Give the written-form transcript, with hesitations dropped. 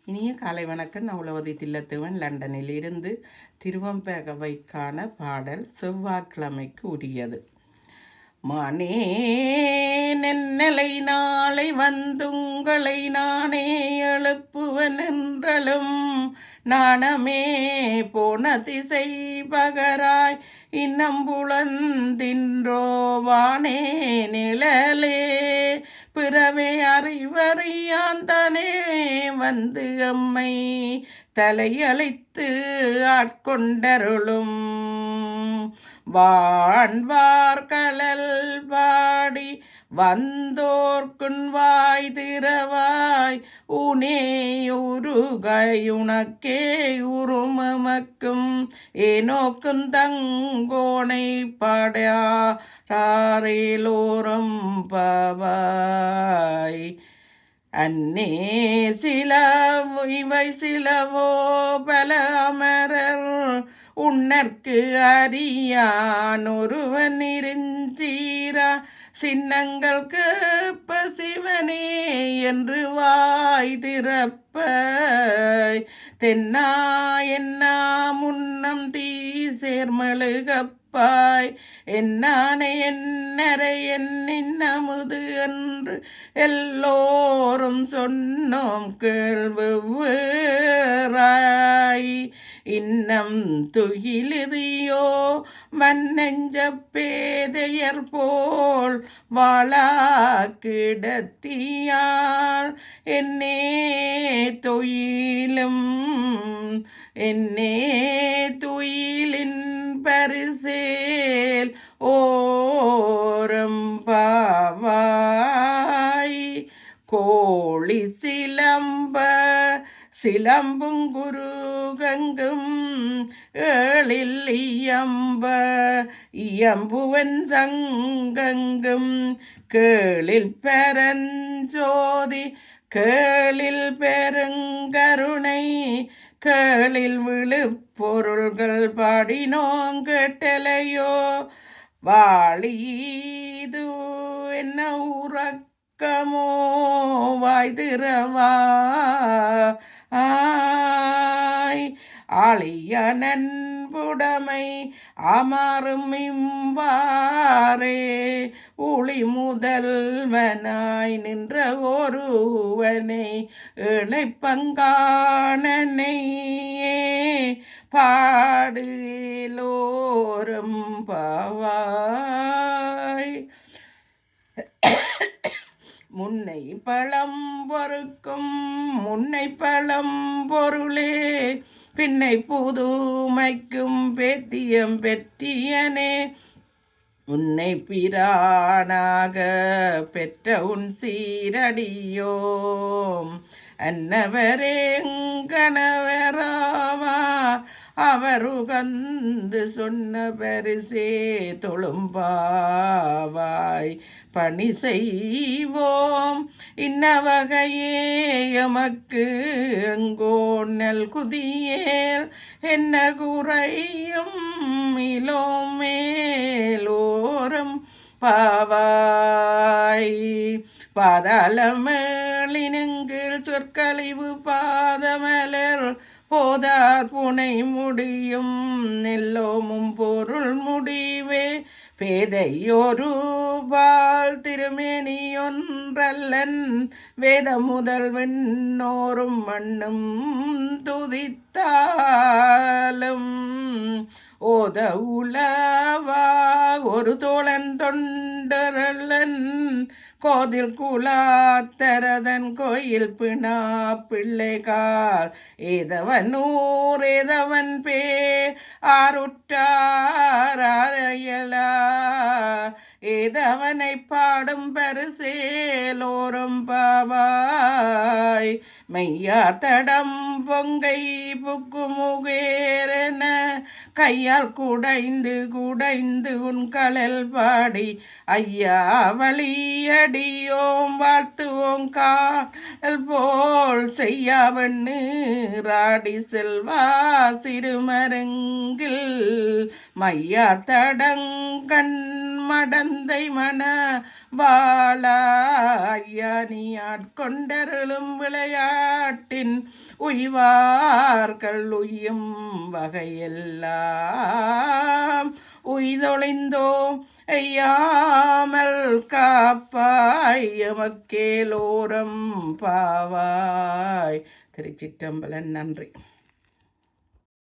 இனிய காலை வணக்கம். நான் உளவதி தில்லத்தேவன் லண்டனில் இருந்து. திருவம்பகவைக்கான பாடல் செவ்வாய்க்கிழமைக்கு உரியது. மானே நென்னலை நாளை வந்துங்களை நானே எழுப்புவன் என்றலும் நாணமே போன திசை பகராய் இன்னம்புலந்தின்றோவானே நிழலே பிறவே அறிவறியாந்தனே வந்து அம்மை தலையழைத்து ஆட்கொண்டருளும் வான்வார்கழல் பாடி வந்தோர்க்குன் வாய் திறவாய் உனக்கே உருமமக்கும் ஏனோக்கும் தங்கோனை பாடாரேலோரம் பவாய் அன்னே இவை சிலவோ பல அமரர் உன்னற்கு அறியான் ஒருவன் இருந்தீரா சின்னங்கள் கேப்ப சிவனே என்று வாய் திறப்ப தென்னா என்னா முன்னம் தீ சேர்மழுகப்பாய் என்னானே என்னரை என்னமுது என்று எல்லோரும் சொன்னோம் கேள்விராய் இன்னம் துயிலுதியோ மன்னெஞ்ச பேதையர் போல் வாழா கிடத்தியால் என்னே துயிலும் என்னே துயிலின் பரிசேல் ஓரம் பாவாய் கோழி சிலம்புங்குருகங்கும் ஏழில் இயம்புவன் சங்கங்கும் கேளில் பெருஞ்சோதி கேளில் பெருங்கருணை கேளில் விழுப்பொருள்கள் பாடினோங்கெட்டலையோ வாழீது என்ன உறக்கமோ வாய் திறவாய் ஆளிய நண்புடைமை அமரும் இம்பாரே ஒளி முதல்வனாய் நின்ற ஒருவனை இணைப்பங்கானனை பாடுலோரும் பாவாய் முன்னை பழம் பொறுக்கும் முன்னை பழம் பொருளே பின்னை புதுமைக்கும் பேத்தியம் பெற்றியனே உன்னை பிரானாக பெற்ற உன் சீரடியோம் அன்னவரேங்கணவராவா அவர் உகந்து சொன்ன பரிசே தொழும்பாவாய் பணி செய்வோம் இன்னவகையே எமக்கு எங்கோன்னல் குதியேல் என்ன குறையும் இலோம் மேலோரம் பாவாய் பாதாளமேளினுங்கள் சொற்கழிவு பாதமலர் போதார் புனை முடியும் நெல்லோமும் பொருள் முடிவே பேதையொரு பால் திருமேனியொன்றல்லன் வேத முதல் விண்ணோரும் மண்ணும் துதித்தாலும் ஓத உலவா ஒரு தோழன் தொண்டரல்லன் கோதில் குலாத்தரதன் கோயில் பிணா பிள்ளைகால் ஏதவன் ஊர் ஏதவன் பே ஆருற்றாரையலா ஏதவனை பாடும் பரிசேலோரும் பாவாய் மையா தடம் பொங்கை புக்குமுகேரென கையால் குடைந்து உன் கலல் பாடி ஐயா வழியடியோம் வாழ்த்துவோம் கால் போல் செய்யாவண்ணு ராடி செல்வா சிறுமருங்கில் மையா தடங்கண் மடந்தை மன வாழா ஐயா நீ ஆட்கொண்டருளும் விளையாட்டின் உய்வார்கள் உய்யும் வகையெல்லாம் உய்தொழிந்தோம் ஐயாமல் காப்பாய் எமக்கேலோரம் பாவாய். திருச்சிற்றம்பலன். நன்றி.